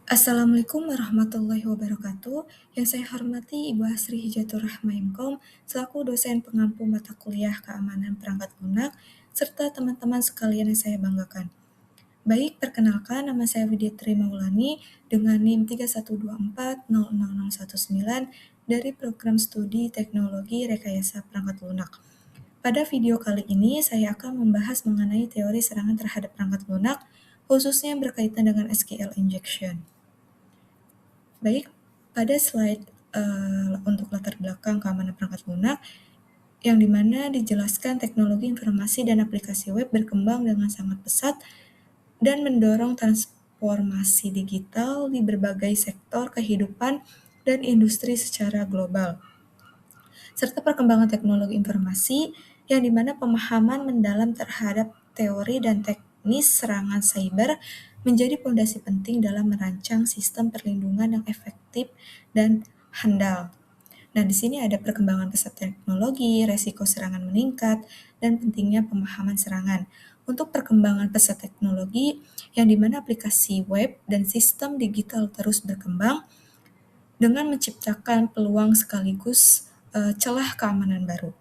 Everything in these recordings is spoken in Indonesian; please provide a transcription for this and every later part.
Assalamualaikum warahmatullahi wabarakatuh. Yang saya hormati Ibu Asri Hijatur Rahma MKOM, selaku dosen pengampu mata kuliah keamanan perangkat lunak, serta teman-teman sekalian yang saya banggakan. Baik, perkenalkan nama saya Widitri Maulani dengan NIM 312400019 dari program studi Teknologi Rekayasa Perangkat Lunak. Pada video kali ini, saya akan membahas mengenai teori serangan terhadap perangkat lunak, khususnya berkaitan dengan SQL injection. Baik, pada slide untuk latar belakang keamanan perangkat lunak, yang dimana dijelaskan teknologi informasi dan aplikasi web berkembang dengan sangat pesat dan mendorong transformasi digital di berbagai sektor kehidupan dan industri secara global, serta perkembangan teknologi informasi yang dimana pemahaman mendalam terhadap teori dan teknis serangan cyber menjadi fondasi penting dalam merancang sistem perlindungan yang efektif dan handal. Nah, di sini ada perkembangan pesat teknologi, resiko serangan meningkat, dan pentingnya pemahaman serangan. Untuk perkembangan pesat teknologi, yang dimana aplikasi web dan sistem digital terus berkembang dengan menciptakan peluang sekaligus celah keamanan baru.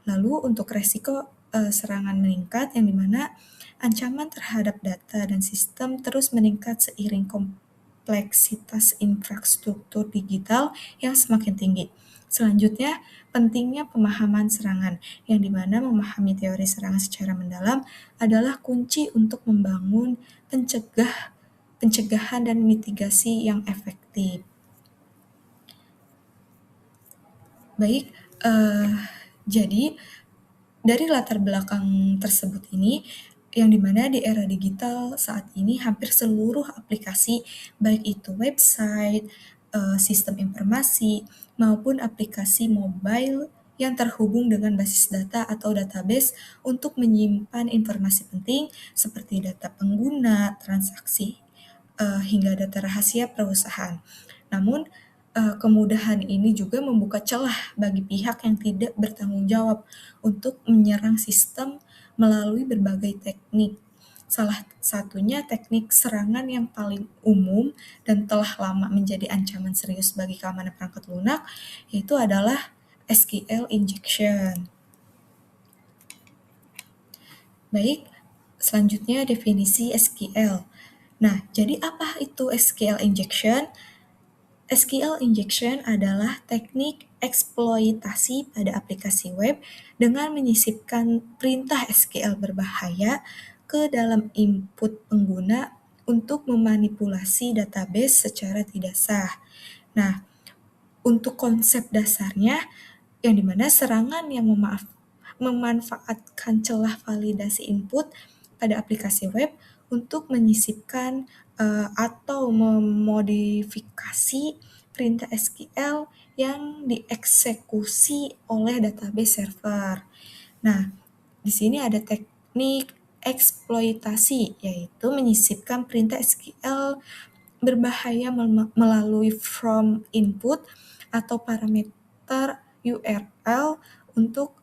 Lalu untuk resiko serangan meningkat, yang dimana ancaman terhadap data dan sistem terus meningkat seiring kompleksitas infrastruktur digital yang semakin tinggi. Selanjutnya, pentingnya pemahaman serangan, yang dimana memahami teori serangan secara mendalam adalah kunci untuk membangun pencegahan dan mitigasi yang efektif. Baik, jadi dari latar belakang tersebut ini, yang dimana di era digital saat ini hampir seluruh aplikasi, baik itu website, sistem informasi, maupun aplikasi mobile yang terhubung dengan basis data atau database untuk menyimpan informasi penting seperti data pengguna, transaksi, hingga data rahasia perusahaan. Namun, kemudahan ini juga membuka celah bagi pihak yang tidak bertanggung jawab untuk menyerang sistem melalui berbagai teknik. Salah satunya teknik serangan yang paling umum dan telah lama menjadi ancaman serius bagi keamanan perangkat lunak, yaitu adalah SQL injection. Baik, selanjutnya definisi SQL. Nah, jadi apa itu SQL injection? SQL injection adalah teknik eksploitasi pada aplikasi web dengan menyisipkan perintah SQL berbahaya ke dalam input pengguna untuk memanipulasi database secara tidak sah. Nah, untuk konsep dasarnya, yang dimana serangan yang memanfaatkan celah validasi input pada aplikasi web untuk menyisipkan atau memodifikasi perintah SQL yang dieksekusi oleh database server. Nah, di sini ada teknik eksploitasi, yaitu menyisipkan perintah SQL berbahaya melalui from input atau parameter URL untuk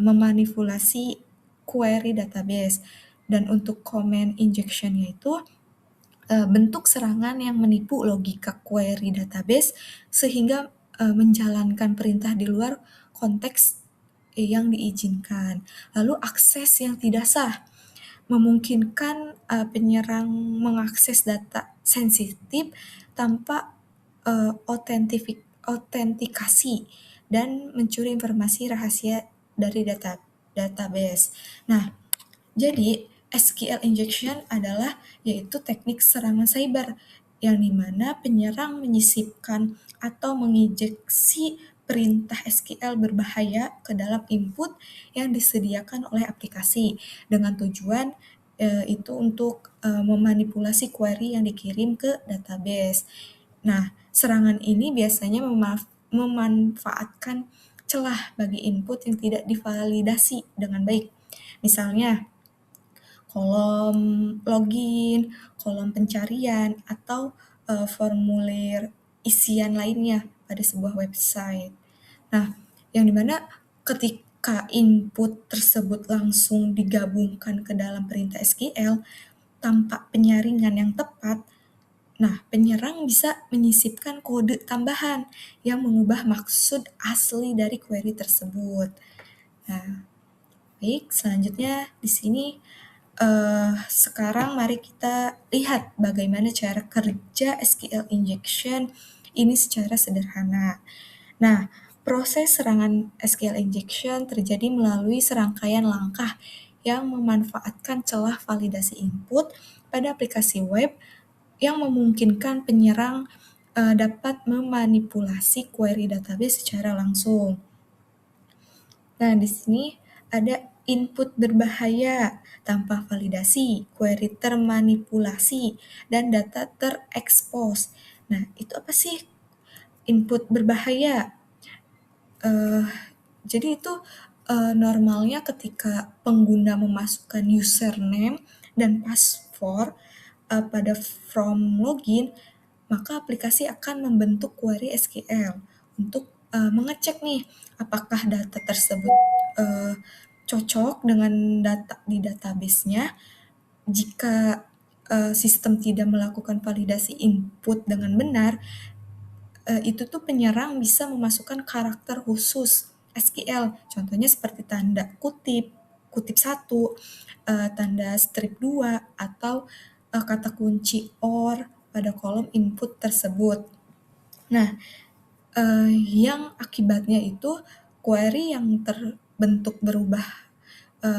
memanipulasi query database. Dan untuk command injection yaitu bentuk serangan yang menipu logika query database sehingga menjalankan perintah di luar konteks yang diizinkan. Lalu akses yang tidak sah memungkinkan penyerang mengakses data sensitif tanpa autentikasi dan mencuri informasi rahasia dari database. Nah, jadi SQL injection adalah yaitu teknik serangan cyber yang dimana penyerang menyisipkan atau menginjeksi perintah SQL berbahaya ke dalam input yang disediakan oleh aplikasi dengan tujuan itu untuk memanipulasi query yang dikirim ke database. Nah, serangan ini biasanya memanfaatkan celah bagi input yang tidak divalidasi dengan baik. Misalnya, kolom login, kolom pencarian, atau formulir isian lainnya pada sebuah website. Nah, yang dimana ketika input tersebut langsung digabungkan ke dalam perintah SQL tanpa penyaringan yang tepat, Nah, penyerang bisa menyisipkan kode tambahan yang mengubah maksud asli dari query tersebut. Nah, baik, selanjutnya di sini sekarang mari kita lihat bagaimana cara kerja SQL injection ini secara sederhana. Nah, proses serangan SQL injection terjadi melalui serangkaian langkah yang memanfaatkan celah validasi input pada aplikasi web yang memungkinkan penyerang dapat memanipulasi query database secara langsung. Nah, di sini ada input berbahaya tanpa validasi, query termanipulasi, dan data terekspos. Nah, itu apa sih input berbahaya? Uh, jadi itu normalnya ketika pengguna memasukkan username dan password pada form login, maka aplikasi akan membentuk query SQL untuk mengecek nih apakah data tersebut uh, cocok dengan data di database-nya. Jika sistem tidak melakukan validasi input dengan benar, itu tuh penyerang bisa memasukkan karakter khusus SQL. Contohnya seperti tanda kutip, kutip 1, tanda strip 2, atau kata kunci OR pada kolom input tersebut. Nah, yang akibatnya itu query yang terbentuk berubah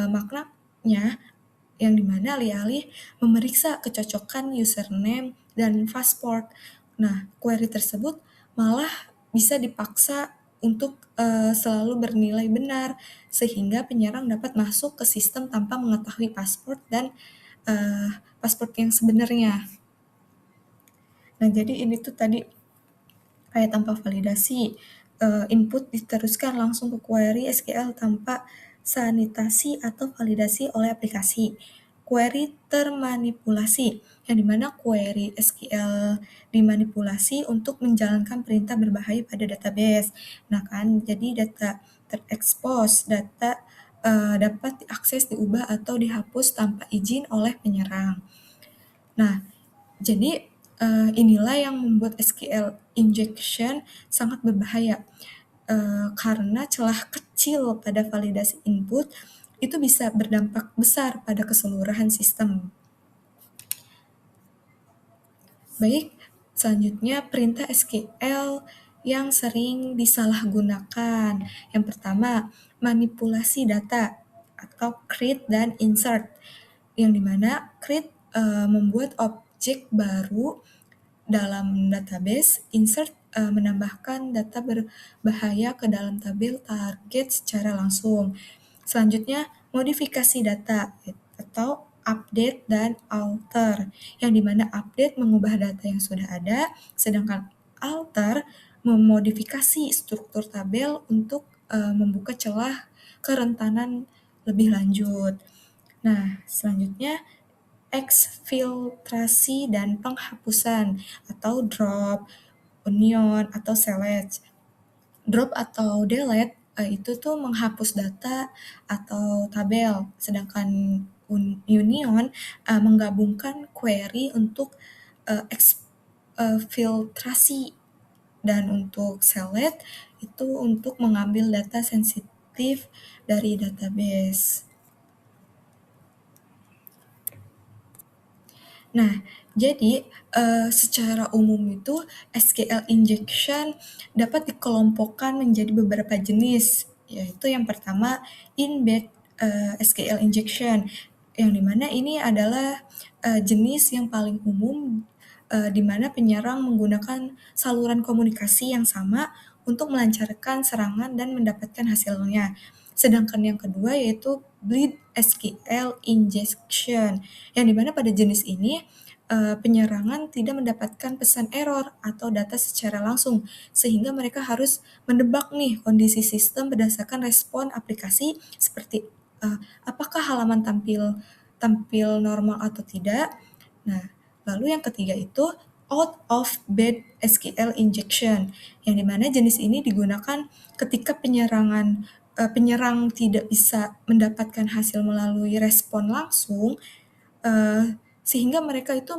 maknanya, yang dimana alih-alih memeriksa kecocokan username dan password. Nah, query tersebut malah bisa dipaksa untuk selalu bernilai benar, sehingga penyerang dapat masuk ke sistem tanpa mengetahui password dan password yang sebenarnya. Nah, jadi ini tuh tadi kayak tanpa validasi, input diteruskan langsung ke query SQL tanpa sanitasi atau validasi oleh aplikasi. Query termanipulasi, yang dimana query SQL dimanipulasi untuk menjalankan perintah berbahaya pada database. Nah kan, jadi data terekspos, data dapat diakses, diubah, atau dihapus tanpa izin oleh penyerang. Nah, jadi inilah yang membuat SQL injection sangat berbahaya, karena celah kecil pada validasi input itu bisa berdampak besar pada keseluruhan sistem. Baik, selanjutnya perintah SQL yang sering disalahgunakan. Yang pertama, manipulasi data atau create dan insert. Yang dimana create membuat objek baru dalam database, insert menambahkan data berbahaya ke dalam tabel target secara langsung. Selanjutnya, modifikasi data atau update dan alter, yang dimana update mengubah data yang sudah ada, sedangkan alter memodifikasi struktur tabel untuk membuka celah kerentanan lebih lanjut. Nah, selanjutnya eksfiltrasi dan penghapusan atau drop, union, atau select. Drop atau delete itu tuh menghapus data atau tabel, sedangkan union menggabungkan query untuk eksfiltrasi, dan untuk select itu untuk mengambil data sensitif dari database. Nah, jadi secara umum itu SQL injection dapat dikelompokkan menjadi beberapa jenis, yaitu yang pertama in-batch SQL injection, yang dimana ini adalah jenis yang paling umum, di mana penyerang menggunakan saluran komunikasi yang sama untuk melancarkan serangan dan mendapatkan hasilnya. Sedangkan yang kedua yaitu bleed SQL injection, yang dimana pada jenis ini penyerangan tidak mendapatkan pesan error atau data secara langsung, sehingga mereka harus mendebak nih kondisi sistem berdasarkan respon aplikasi seperti apakah halaman tampil normal atau tidak. Nah, lalu yang ketiga itu out of bed SQL injection, yang dimana jenis ini digunakan ketika penyerang tidak bisa mendapatkan hasil melalui respon langsung, sehingga mereka itu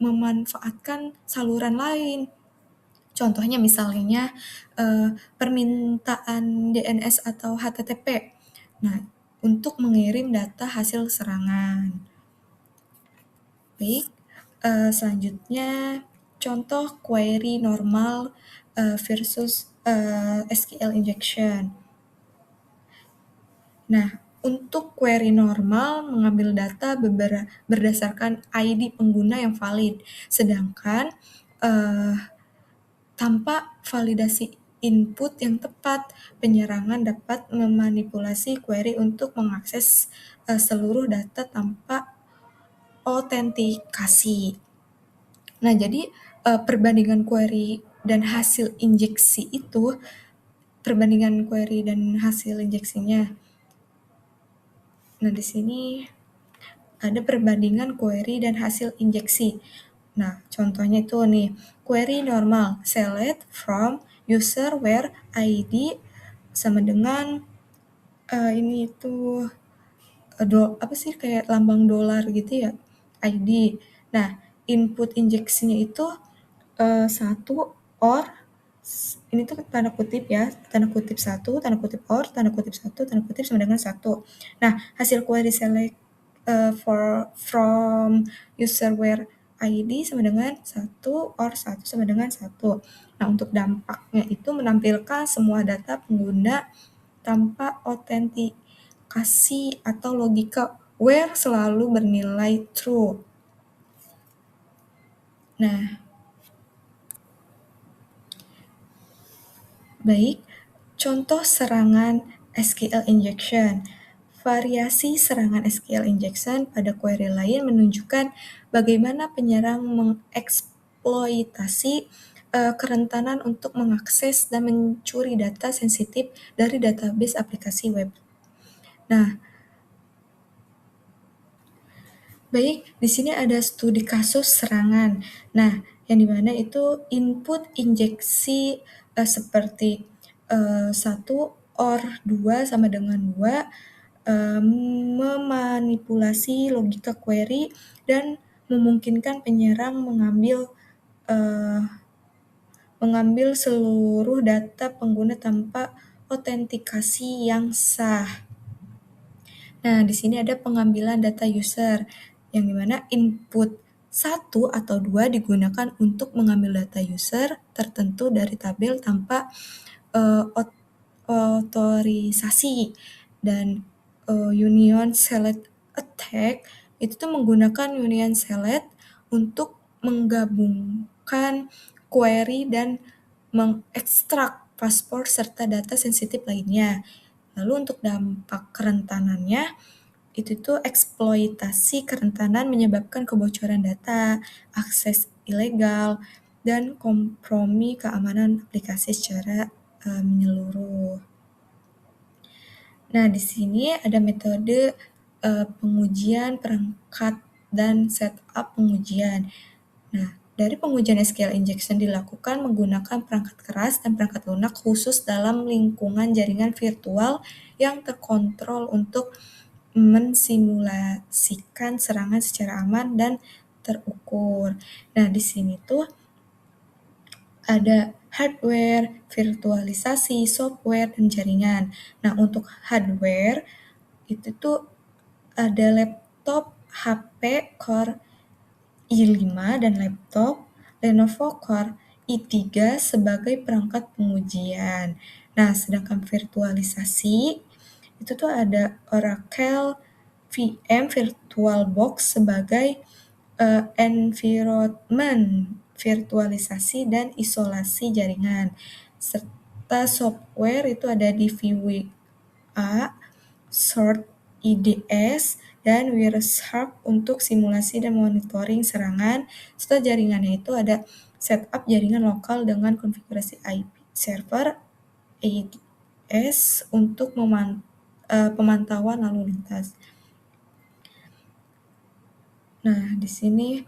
memanfaatkan saluran lain. Contohnya misalnya permintaan DNS atau HTTP. Nah, untuk mengirim data hasil serangan. Baik, selanjutnya contoh query normal versus SQL injection. Nah, untuk query normal mengambil data berdasarkan ID pengguna yang valid, sedangkan tanpa validasi input yang tepat, penyerangan dapat memanipulasi query untuk mengakses seluruh data tanpa autentikasi. Nah, jadi perbandingan query dan hasil injeksi itu, perbandingan query dan hasil injeksinya. Nah, di sini ada perbandingan query dan hasil injeksi. Nah, contohnya itu nih, query normal, select from user where ID sama dengan ini itu apa sih kayak lambang dolar gitu ya, ID. Nah, input injeksinya itu satu or ini tuh tanda kutip ya, tanda kutip satu, tanda kutip or, tanda kutip satu, tanda kutip sama dengan satu. Nah, hasil query select from user where ID sama dengan satu or satu sama dengan satu. Nah, untuk dampaknya itu menampilkan semua data pengguna tanpa autentikasi atau logika where selalu bernilai true. Nah, baik, contoh serangan SQL injection. Variasi serangan SQL injection pada query lain menunjukkan bagaimana penyerang mengeksploitasi kerentanan untuk mengakses dan mencuri data sensitif dari database aplikasi web. Nah, baik, di sini ada studi kasus serangan. Nah, yang dimana itu input injeksi seperti 1 or 2 sama dengan 2 memanipulasi logika query dan memungkinkan penyerang mengambil seluruh data pengguna tanpa autentikasi yang sah. Nah, di sini ada pengambilan data user, yang dimana input 1 atau 2 digunakan untuk mengambil data user tertentu dari tabel tanpa otorisasi. Dan union select attack itu tuh menggunakan union select untuk menggabungkan query dan mengekstrak paspor serta data sensitif lainnya. Lalu untuk dampak kerentanannya, itu tuh eksploitasi kerentanan menyebabkan kebocoran data, akses ilegal, dan kompromi keamanan aplikasi secara menyeluruh. Nah, di sini ada metode pengujian perangkat dan setup pengujian. Nah, dari pengujian SQL injection dilakukan menggunakan perangkat keras dan perangkat lunak khusus dalam lingkungan jaringan virtual yang terkontrol untuk mensimulasikan serangan secara aman dan terukur. Nah, di sini tuh ada hardware, virtualisasi, software, dan jaringan. Nah, untuk hardware itu tuh ada laptop HP Core i5 dan laptop Lenovo Core i3 sebagai perangkat pengujian. Nah, sedangkan virtualisasi itu tuh ada Oracle VM VirtualBox sebagai environment virtualisasi dan isolasi jaringan. Serta software itu ada di VWA, Sort IDS, dan Wireshark untuk simulasi dan monitoring serangan. Serta jaringannya itu ada setup jaringan lokal dengan konfigurasi IP server ADS untuk pemantauan lalu lintas. Nah, di sini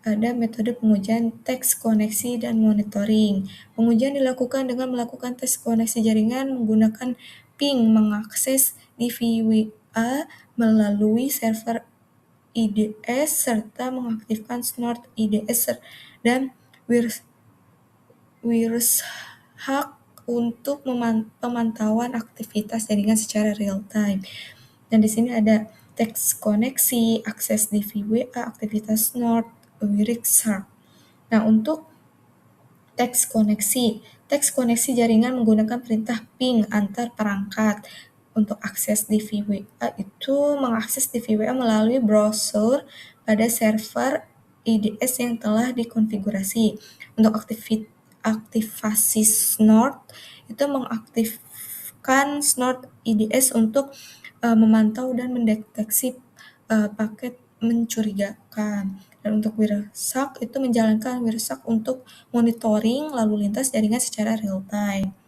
ada metode pengujian teks koneksi dan monitoring. Pengujian dilakukan dengan melakukan tes koneksi jaringan menggunakan ping mengakses di VWA melalui server IDS serta mengaktifkan Snort IDS dan Wireshark untuk pemantauan aktivitas jaringan secara real time. Dan di sini ada teks koneksi, akses DVWA, aktivitas Snort, Wireshark. Nah, untuk teks koneksi jaringan menggunakan perintah ping antar perangkat. Untuk akses DVWA itu mengakses DVWA melalui browser pada server IDS yang telah dikonfigurasi. Untuk aktivasi Snort itu mengaktifkan Snort IDS untuk memantau dan mendeteksi paket mencurigakan. Dan untuk Wireshark itu menjalankan Wireshark untuk monitoring lalu lintas jaringan secara real time.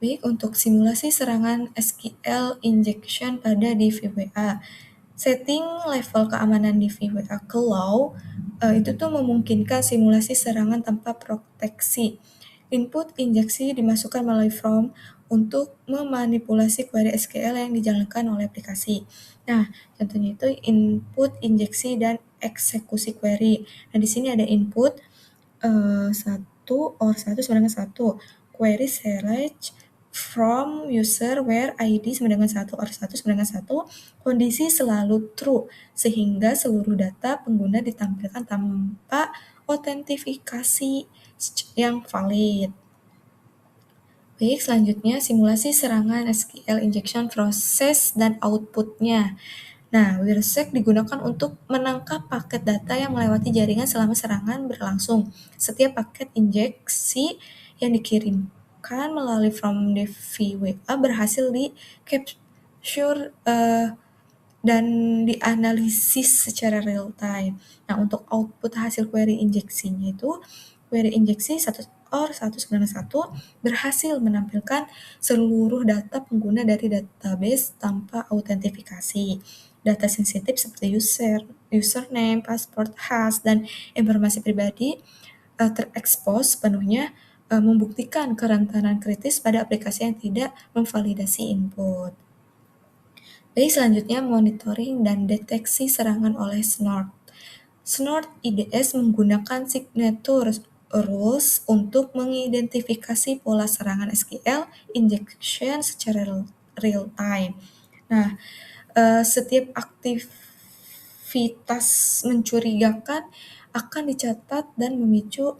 Baik, untuk simulasi serangan SQL injection pada DVWA. Setting level keamanan DVWA ke low itu tuh memungkinkan simulasi serangan tanpa proteksi. Input injeksi dimasukkan melalui from untuk memanipulasi query SQL yang dijalankan oleh aplikasi. Nah, contohnya itu input injeksi dan eksekusi query. Nah, di sini ada input 1 or 1 sama dengan 1. Query select from user where ID sama dengan 1 or 1 sama dengan 1. Kondisi selalu true, sehingga seluruh data pengguna ditampilkan tanpa autentifikasi yang valid. Baik, selanjutnya simulasi serangan SQL injection proses dan outputnya. Nah, Wireshark digunakan untuk menangkap paket data yang melewati jaringan selama serangan berlangsung. Setiap paket injeksi yang dikirimkan melalui from DVWA berhasil di capture dan dianalisis secara real time. Nah, untuk output hasil query injeksinya itu, query injeksi 1 or 1 sama dengan 1 berhasil menampilkan seluruh data pengguna dari database tanpa autentifikasi. Data sensitif seperti username, password, hash, dan informasi pribadi terekspos sepenuhnya, membuktikan kerentanan kritis pada aplikasi yang tidak memvalidasi input. Baik, selanjutnya monitoring dan deteksi serangan oleh Snort. Snort IDS menggunakan signature rules untuk mengidentifikasi pola serangan SQL injection secara real time. Nah, setiap aktivitas mencurigakan akan dicatat dan memicu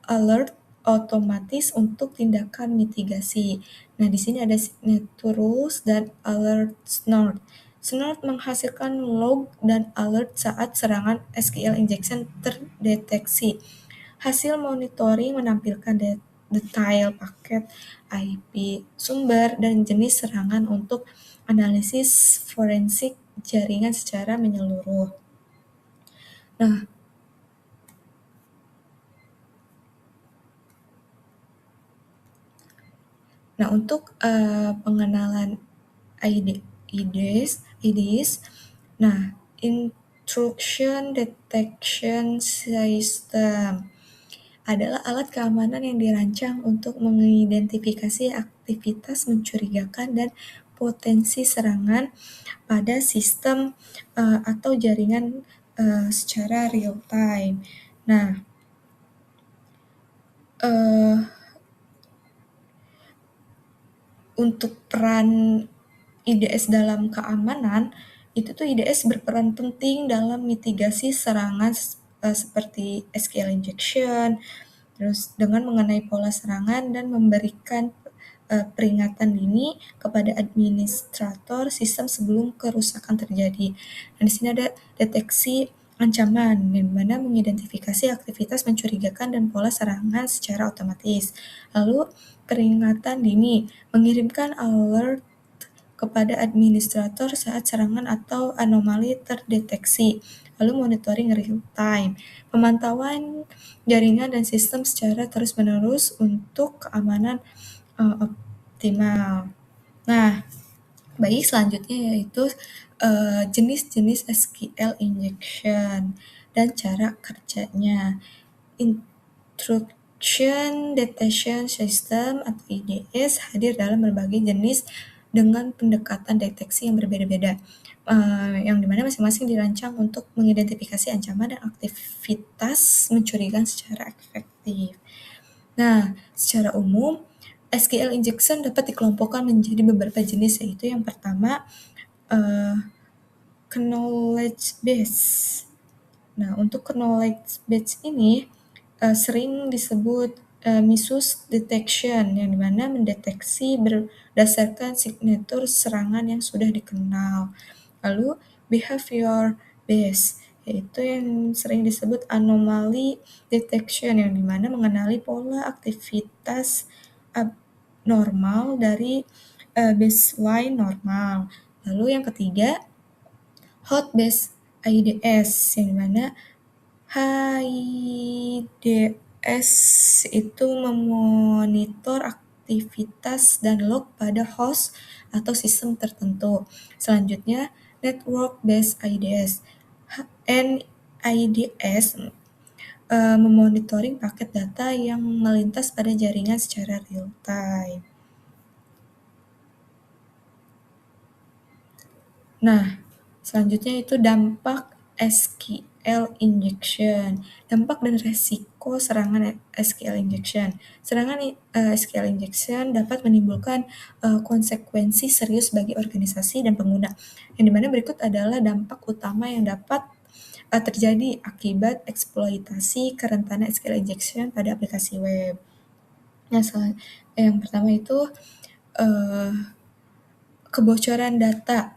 alert otomatis untuk tindakan mitigasi. Nah, di sini ada signature rules dan alert Snort. Snort menghasilkan log dan alert saat serangan SQL injection terdeteksi. Hasil monitoring menampilkan detail paket, IP sumber, dan jenis serangan untuk analisis forensik jaringan secara menyeluruh. Nah, untuk pengenalan IDs, nah, Intrusion Detection System adalah alat keamanan yang dirancang untuk mengidentifikasi aktivitas mencurigakan dan potensi serangan pada sistem atau jaringan secara real time. Nah, untuk peran IDS dalam keamanan, itu tuh IDS berperan penting dalam mitigasi serangan seperti SQL injection, terus dengan mengenai pola serangan dan memberikan peringatan dini kepada administrator sistem sebelum kerusakan terjadi. Dan di sini ada deteksi ancaman, di mana mengidentifikasi aktivitas mencurigakan dan pola serangan secara otomatis. Lalu peringatan dini, mengirimkan alert kepada administrator saat serangan atau anomali terdeteksi. Lalu monitoring real time, pemantauan jaringan dan sistem secara terus-menerus untuk keamanan optimal. Nah, baik, selanjutnya yaitu jenis-jenis SQL injection dan cara kerjanya. Intrusion Detection System atau IDS hadir dalam berbagai jenis dengan pendekatan deteksi yang berbeda-beda, yang dimana masing-masing dirancang untuk mengidentifikasi ancaman dan aktivitas mencurigakan secara efektif. Nah, secara umum, SQL injection dapat dikelompokkan menjadi beberapa jenis, yaitu yang pertama, knowledge base. Nah, untuk knowledge base ini sering disebut misuse detection, yang dimana mendeteksi berdasarkan signatur serangan yang sudah dikenal. Lalu behavior base, yaitu yang sering disebut anomaly detection, yang dimana mengenali pola aktivitas abnormal dari baseline normal. Lalu yang ketiga, hot base IDS, yang dimana HIDS itu memonitor aktivitas dan log pada host atau sistem tertentu. Selanjutnya, Network Based IDS. NIDS memonitoring paket data yang melintas pada jaringan secara real time. Nah, selanjutnya itu dampak SQL injection. Dampak dan resiko serangan SQL injection. Serangan SQL injection dapat menimbulkan konsekuensi serius bagi organisasi dan pengguna. Yang dimana berikut adalah dampak utama yang dapat terjadi akibat eksploitasi kerentanan SQL injection pada aplikasi web. Nah, yang pertama itu kebocoran data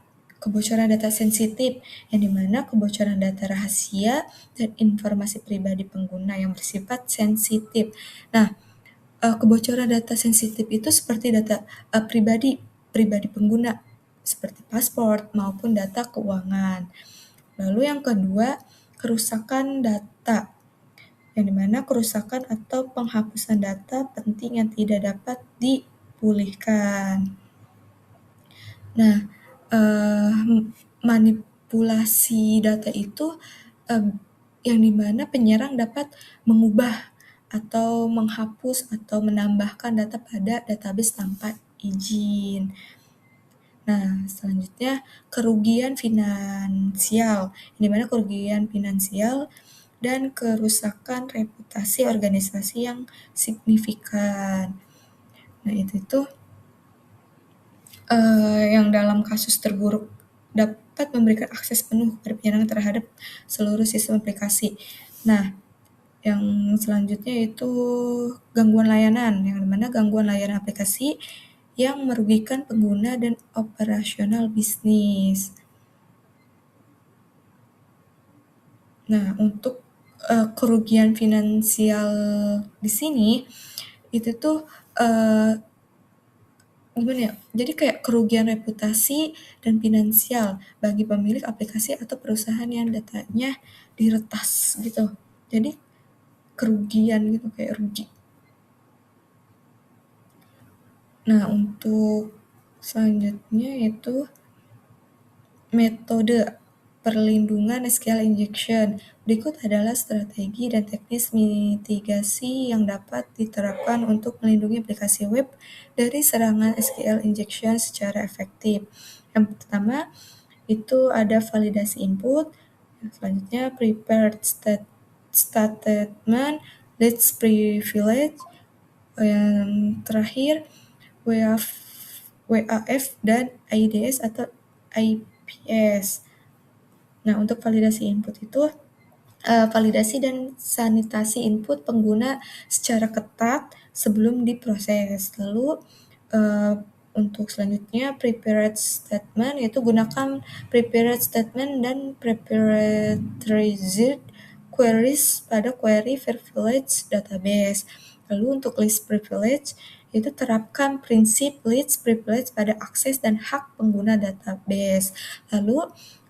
sensitif, yang dimana kebocoran data rahasia dan informasi pribadi pengguna yang bersifat sensitif. Nah, kebocoran data sensitif itu seperti data pribadi pengguna, seperti paspor maupun data keuangan. Lalu yang kedua, kerusakan data, yang dimana kerusakan atau penghapusan data penting yang tidak dapat dipulihkan. Nah, manipulasi data itu yang dimana penyerang dapat mengubah atau menghapus atau menambahkan data pada database tanpa izin. Nah, selanjutnya kerugian finansial, di mana kerugian finansial dan kerusakan reputasi organisasi yang signifikan. Nah, itu yang dalam kasus terburuk dapat memberikan akses penuh kepada penyerangan terhadap seluruh sistem aplikasi. Nah, yang selanjutnya itu gangguan layanan, yang dimana gangguan layanan aplikasi yang merugikan pengguna dan operasional bisnis. Nah, untuk kerugian finansial di sini itu tuh gimana ya? Jadi kayak kerugian reputasi dan finansial bagi pemilik aplikasi atau perusahaan yang datanya diretas gitu. Jadi kerugian gitu, kayak rugi. Nah, untuk selanjutnya itu metode perlindungan SQL injection. Berikut adalah strategi dan teknis mitigasi yang dapat diterapkan untuk melindungi aplikasi web dari serangan SQL injection secara efektif. Yang pertama, itu ada validasi input. Selanjutnya, prepared statement, least privilege. Yang terakhir, WAF dan IDS atau IPS. Nah, untuk validasi input itu validasi dan sanitasi input pengguna secara ketat sebelum diproses. Lalu untuk selanjutnya prepared statement, yaitu gunakan prepared statement dan preparatized queries pada query privilege database. Lalu untuk list privilege, itu terapkan prinsip least privilege pada akses dan hak pengguna database. Lalu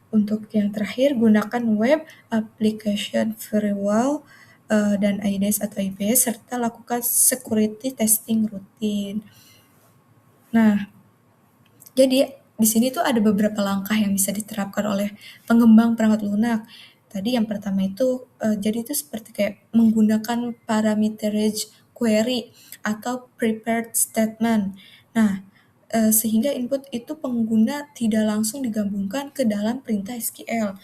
untuk yang terakhir, gunakan web application firewall dan IDS atau IPS, serta lakukan security testing rutin. Nah, jadi di sini tuh ada beberapa langkah yang bisa diterapkan oleh pengembang perangkat lunak. Tadi yang pertama itu, jadi itu seperti kayak menggunakan parameterage query atau prepared statement. Nah, sehingga input itu pengguna tidak langsung digabungkan ke dalam perintah SQL.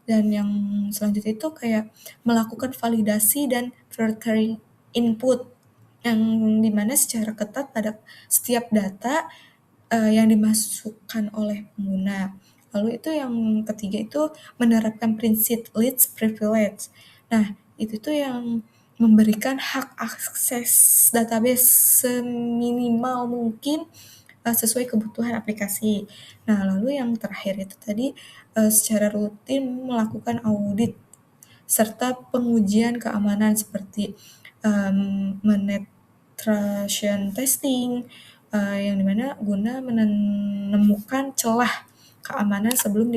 Dan yang selanjutnya itu kayak melakukan validasi dan filtering input, yang dimana secara ketat pada setiap data yang dimasukkan oleh pengguna. Lalu itu yang ketiga itu menerapkan prinsip least privilege. Nah, itu tuh yang memberikan hak akses database seminimal mungkin sesuai kebutuhan aplikasi. Nah, lalu yang terakhir itu tadi secara rutin melakukan audit serta pengujian keamanan seperti penetration testing, yang dimana guna menemukan celah keamanan sebelum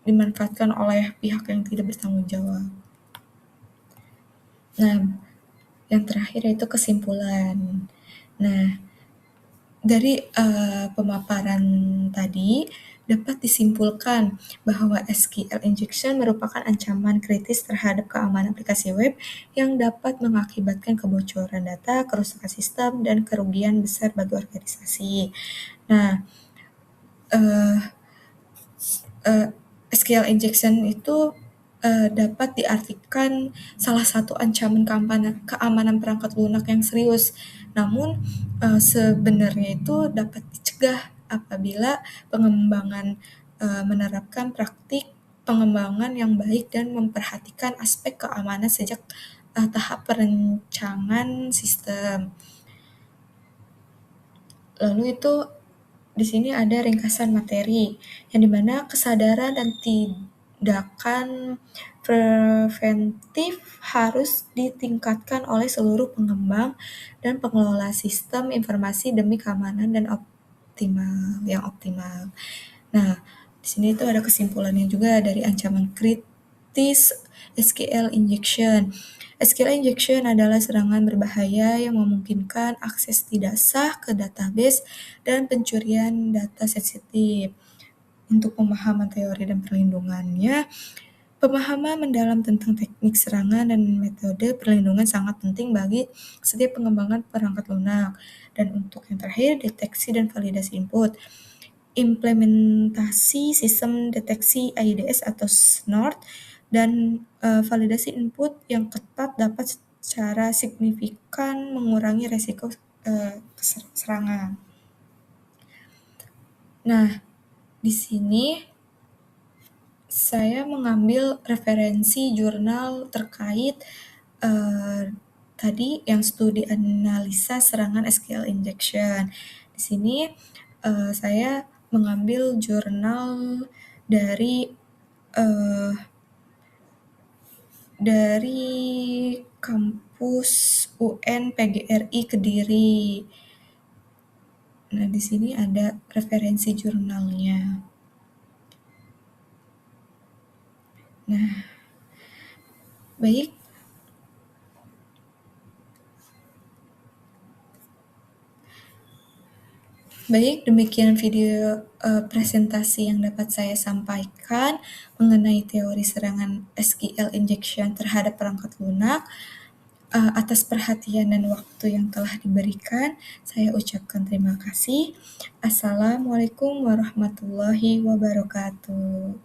dimanfaatkan oleh pihak yang tidak bertanggung jawab. Nah, yang terakhir yaitu kesimpulan. Nah, dari pemaparan tadi dapat disimpulkan bahwa SQL injection merupakan ancaman kritis terhadap keamanan aplikasi web yang dapat mengakibatkan kebocoran data, kerusakan sistem, dan kerugian besar bagi organisasi. Nah, uh, SQL injection itu dapat diartikan salah satu ancaman keamanan perangkat lunak yang serius. Namun sebenarnya itu dapat dicegah apabila pengembangan menerapkan praktik pengembangan yang baik dan memperhatikan aspek keamanan sejak tahap perencanaan sistem. Lalu itu di sini ada ringkasan materi, yang dimana kesadaran dan tindakan preventif harus ditingkatkan oleh seluruh pengembang dan pengelola sistem informasi demi keamanan dan optimal. Nah, di sini itu ada kesimpulannya juga dari ancaman kritis SQL injection. SQL injection adalah serangan berbahaya yang memungkinkan akses tidak sah ke database dan pencurian data sensitif. Untuk pemahaman teori dan perlindungannya, pemahaman mendalam tentang teknik serangan dan metode perlindungan sangat penting bagi setiap pengembangan perangkat lunak. Dan untuk yang terakhir, deteksi dan validasi input. Implementasi sistem deteksi AIDS atau SNORT dan validasi input yang ketat dapat secara signifikan mengurangi resiko serangan. Nah, di sini saya mengambil referensi jurnal terkait tadi yang studi analisa serangan SQL injection. Di sini saya mengambil jurnal dari kampus UN PGRI Kediri. Nah, di sini ada referensi jurnalnya. Nah, baik. Baik, demikian video presentasi yang dapat saya sampaikan mengenai teori serangan SQL injection terhadap perangkat lunak. Atas perhatian dan waktu yang telah diberikan, saya ucapkan terima kasih. Assalamualaikum warahmatullahi wabarakatuh.